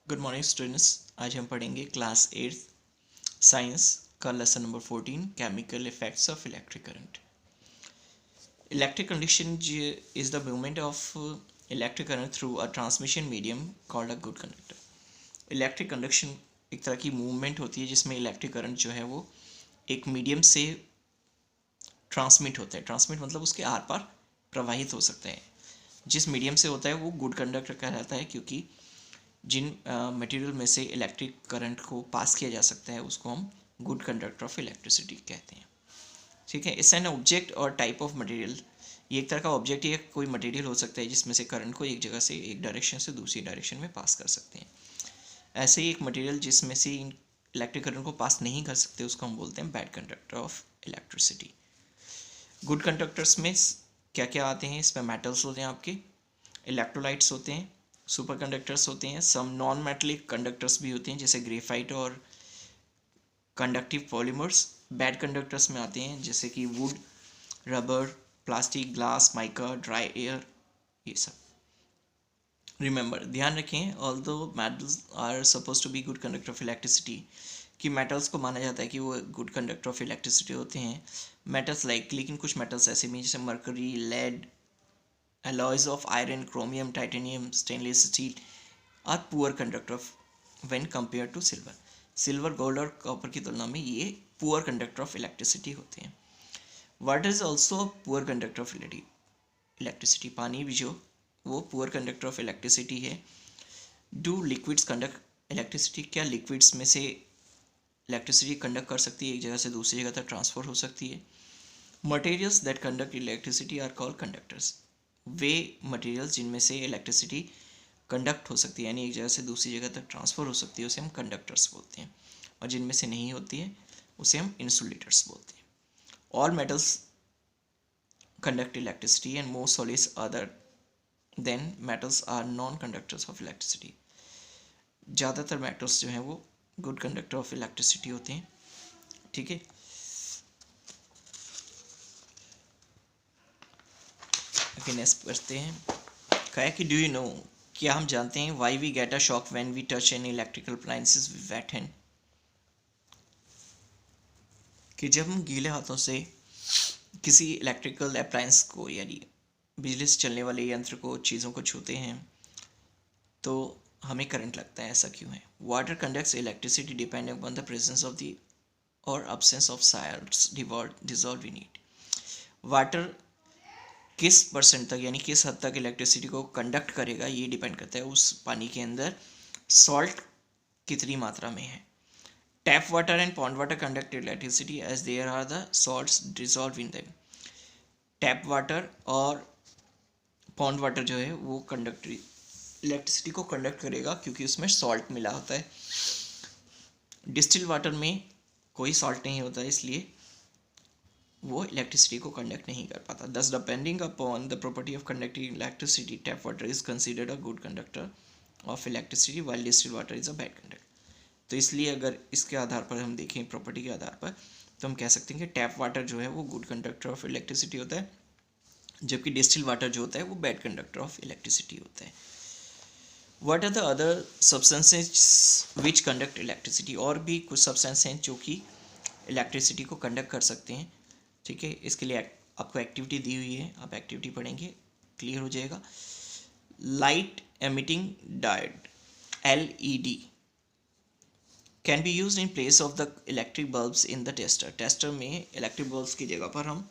Good morning students. आज हम पढ़ेंगे क्लास 8 साइंस का lesson number 14 chemical effects of electric current. Electric conduction is the movement of electric current through a transmission medium called a good conductor. Electric conduction एक तरह की movement होती है जिसमें इलेक्ट्रिक करंट जो है वो एक मीडियम से ट्रांसमिट होता है। ट्रांसमिट मतलब उसके आर पार प्रवाहित हो सकते हैं। जिस मीडियम से होता है वो गुड कंडक्टर कहलाता है, क्योंकि जिन मटेरियल में से इलेक्ट्रिक करंट को पास किया जा सकता है उसको हम गुड कंडक्टर ऑफ इलेक्ट्रिसिटी कहते हैं। ठीक है, इट्स एन ऑब्जेक्ट और टाइप ऑफ मटेरियल। ये एक तरह का ऑब्जेक्ट या कोई मटेरियल हो सकता है जिसमें से करंट को एक जगह से एक डायरेक्शन से दूसरी डायरेक्शन में पास कर सकते हैं। ऐसे ही एक मटेरियल जिसमें से इलेक्ट्रिक करंट को पास नहीं कर सकते उसको हम बोलते हैं bad conductor of electricity. Good conductors में क्या क्या आते हैं? इसमें मेटल्स होते हैं, आपके इलेक्ट्रोलाइट्स होते हैं, सुपर कंडक्टर्स होते हैं, सम नॉन मेटलिक कंडक्टर्स भी होते हैं जैसे ग्रेफाइट और कंडक्टिव पॉलीमर्स। बैड कंडक्टर्स में आते हैं जैसे कि wood, rubber, plastic, glass, mica, dry air, ये सब। रिमेंबर, ध्यान रखें, although metals are suppose to be good conductor of electricity, कि मेटल्स को माना जाता है कि वो गुड कंडक्टर ऑफ इलेक्ट्रिसिटी होते हैं। मेटल्स लाइक, लेकिन कुछ मेटल्स ऐसे भी जैसे mercury, lead, alloys of iron, chromium, titanium, stainless steel are poor conductor of when compared to silver. Silver, gold और कॉपर की तुलना में ये पुअर कंडक्टर ऑफ इलेक्ट्रिसिटी होते हैं। Water is also poor conductor of electricity. पानी भी जो वो पुअर कंडक्टर ऑफ इलेक्ट्रिसिटी है। Do liquids conduct electricity? क्या लिक्विड्स में से इलेक्ट्रिसिटी कंडक्ट कर सकती है, एक जगह से दूसरी जगह तक ट्रांसफर हो सकती है? Materials that conduct electricity are called conductors. वे मटेरियल्स जिनमें से इलेक्ट्रिसिटी कंडक्ट हो सकती है, यानी एक जगह से दूसरी जगह तक ट्रांसफ़र हो सकती है, उसे हम कंडक्टर्स बोलते हैं। और जिनमें से नहीं होती है उसे हम इंसुलेटर्स बोलते हैं। All metals conduct electricity and most solids other than metals are non conductors of electricity. ज़्यादातर मेटल्स जो हैं वो गुड कंडक्टर ऑफ इलेक्ट्रिसिटी होते हैं। ठीक है, नेक्स्ट पढ़ते हैं। कहा कि डू यू नो, क्या हम जानते हैं, why we get a shock when we touch an electrical appliances with wet hand? कि जब हम गीले हाथों से किसी इलेक्ट्रिकल अप्लायंस को, यानी बिजली से चलने वाले यंत्र को, चीज़ों को छूते हैं तो हमें करंट लगता है। ऐसा क्यों है? Water conducts electricity depending upon the presence of the और absence of salts dissolved in it। Water किस परसेंट तक, यानी किस हद तक इलेक्ट्रिसिटी को कंडक्ट करेगा, ये डिपेंड करता है उस पानी के अंदर सॉल्ट कितनी मात्रा में है। Tap water and pond water conduct electricity as there are the salts dissolved in them. Tap water और पॉन्ड वाटर जो है वो कंडक्ट इलेक्ट्रिसिटी को कंडक्ट करेगा क्योंकि उसमें सॉल्ट मिला होता है। डिस्टिल वाटर में कोई सॉल्ट नहीं होता, इसलिए वो इलेक्ट्रिसिटी को कंडक्ट नहीं कर पाता। दस depending upon the property of conducting electricity, tap water is considered a good conductor of electricity while distil water is a bad conductor. तो इसलिए अगर इसके आधार पर हम देखें, प्रॉपर्टी के आधार पर, तो हम कह सकते हैं कि टैप वाटर जो है वो गुड कंडक्टर ऑफ इलेक्ट्रिसिटी होता है, जबकि डिस्टिल वाटर जो होता है वो बैड कंडक्टर ऑफ इलेक्ट्रिसिटी होता है। What are the other substances which conduct electricity? और भी कुछ सब्सटेंस हैं जो कि इलेक्ट्रिसिटी को कंडक्ट कर सकते हैं। ठीक है, इसके लिए आपको एक्टिविटी दी हुई है, आप एक्टिविटी पढ़ेंगे, क्लियर हो जाएगा। Light emitting diode LED can be use in place of the electric bulbs in the tester. Tester में इलेक्ट्रिक बल्ब्स की जगह पर हम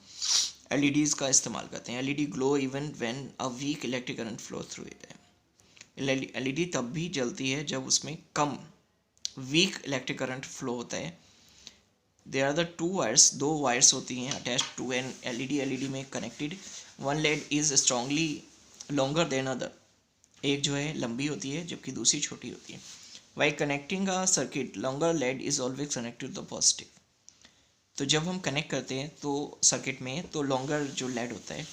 LEDs का इस्तेमाल करते हैं। LED glow even when a weak electric current flow through it. LED तब भी जलती है जब उसमें कम वीक इलेक्ट्रिक करंट फ्लो होता है। There are the two wires, दो वायर्स होती हैं अटैच टू एन LED में connected. One lead is strongly longer than other. एक जो है लंबी होती है जबकि दूसरी छोटी होती है। Why connecting a circuit, longer lead is always connected to the positive. तो जब हम कनेक्ट करते हैं तो सर्किट में, तो लॉन्गर जो लेड होता है,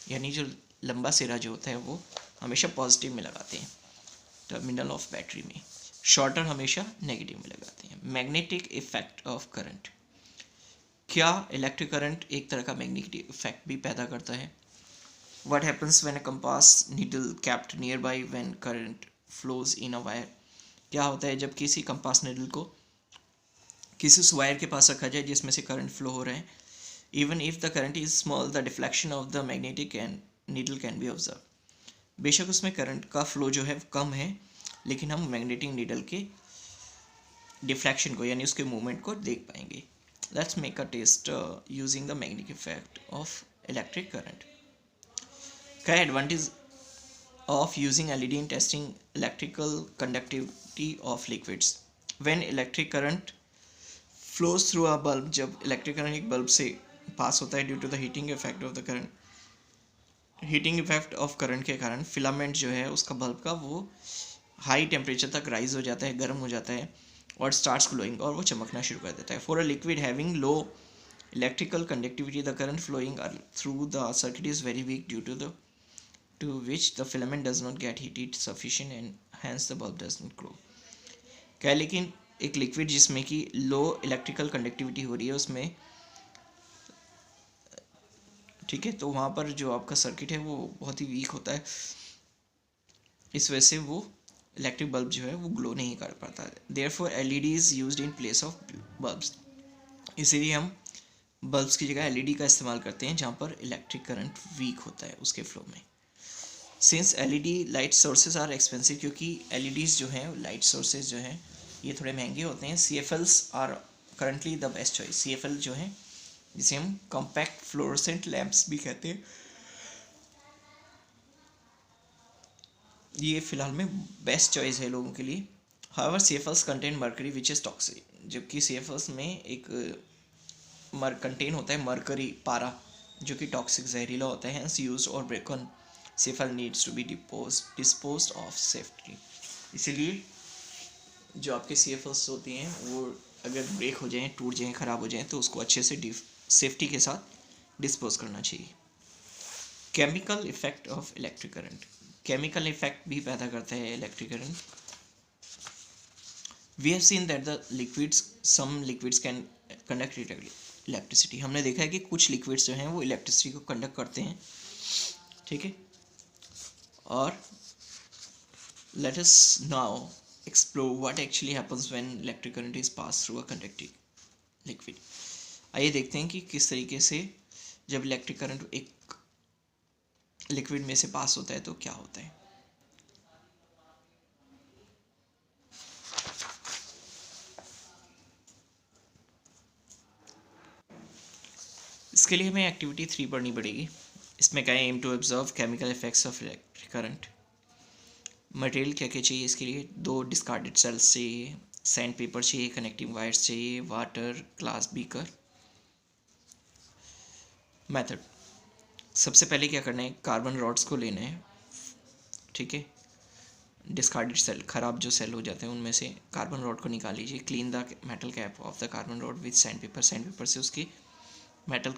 यानी जो लंबा सिरा जो होता है, वो हमेशा पॉजिटिव में लगाते हैं टर्मिनल ऑफ बैटरी में, शॉर्टर हमेशा नेगेटिव में लगाते हैं। मैग्नेटिक इफेक्ट ऑफ करंट, क्या इलेक्ट्रिक करंट एक तरह का मैग्नेटिक इफेक्ट भी पैदा करता है? What happens when a compass needle kept nearby when current flows in a wire? क्या होता है जब किसी कंपास निडल को किसी उस वायर के पास रखा जाए जिसमें से करंट फ्लो हो रहा है, even if the current is small the deflection of the magnetic and needle can be observe. बेशक उसमें करंट का फ्लो जो है कम है, लेकिन हम मैग्नेटिक नीडल के डिफ्लेक्शन को यानी उसके मूवमेंट को देख पाएंगे। Let's make a test using the magnetic effect of electric current. क्या advantage of using LED in testing electrical conductivity of liquids? When electric current flows through a bulb, जब electric current एक bulb से pass होता है due to the heating effect of the current, heating effect of current के कारण filament जो है उसका बल्ब का वो हाई टेम्परेचर तक राइज हो जाता है, गर्म हो जाता है और स्टार्ट्स ग्लोइंग, और वो चमकना शुरू कर देता है। For a liquid having low electrical conductivity the current flowing through the circuit is very weak due to which the filament does not get heated sufficient and hence the bulb does not glow। क्या है, लेकिन एक liquid जिसमें कि लो electrical conductivity हो रही है उसमें, ठीक है, तो वहाँ पर जो आपका सर्किट है वो बहुत ही वीक होता है, इस वजह से वो इलेक्ट्रिक बल्ब जो है वो ग्लो नहीं कर पाता है। Therefore LED is used in place of bulbs. इसीलिए हम बल्ब्स की जगह एलईडी का इस्तेमाल करते हैं जहाँ पर इलेक्ट्रिक करंट वीक होता है उसके फ्लो में। Since LED light sources are expensive, क्योंकि एलईडीज़ जो हैं लाइट सोर्सेज जो हैं ये थोड़े महंगे होते हैं, CFLs are currently the best choice. CFL जो है जिसे हम कॉम्पैक्ट फ्लोरोसेंट लैंप्स भी कहते हैं, ये फिलहाल में बेस्ट चॉइस है लोगों के लिए। However CFLs contain mercury which is toxic, जबकि सीएफएल्स में एक कंटेन होता है मर्करी पारा जो कि टॉक्सिक जहरीला होता है। हेंस यूज्ड और broken CFL needs to be disposed of safety. इसीलिए जो आपके सीएफएल्स होती हैं वो अगर ब्रेक हो जाएं, टूट जाएं, ख़राब हो जाएं तो उसको अच्छे से सेफ्टी के साथ डिस्पोज करना चाहिए। Chemical effect of electric current, chemical effect भी पैदा करता है electric current. We have seen that the liquids, some liquids can conduct electricity. हमने देखा है कि कुछ लिक्विड्स जो हैं वो इलेक्ट्रिसिटी को कंडक्ट करते हैं, ठीक है। और let us now explore what actually happens when electric current is pass through a conducting liquid. आइए देखते हैं कि किस तरीके से जब इलेक्ट्रिक करंट एक लिक्विड में से पास होता है तो क्या होता है। इसके लिए हमें एक्टिविटी 3 पढ़नी पड़ेगी। इसमें क्या है, aim to observe chemical effects of electric current. Material क्या क्या चाहिए इसके लिए, 2 डिस्कार्डेड सेल्स चाहिए, सैंड पेपर चाहिए, कनेक्टिंग वायर्स चाहिए, वाटर, ग्लास बीकर। मेथड, सबसे पहले क्या करना है, कार्बन रॉड्स को लेना है, ठीक है। डिस्कार्डेड सेल, ख़राब जो सेल हो जाते हैं उनमें से कार्बन रॉड को निकाल लीजिए। Clean the metal cap of the carbon rod with sand paper, sand paper से उसकी मेटल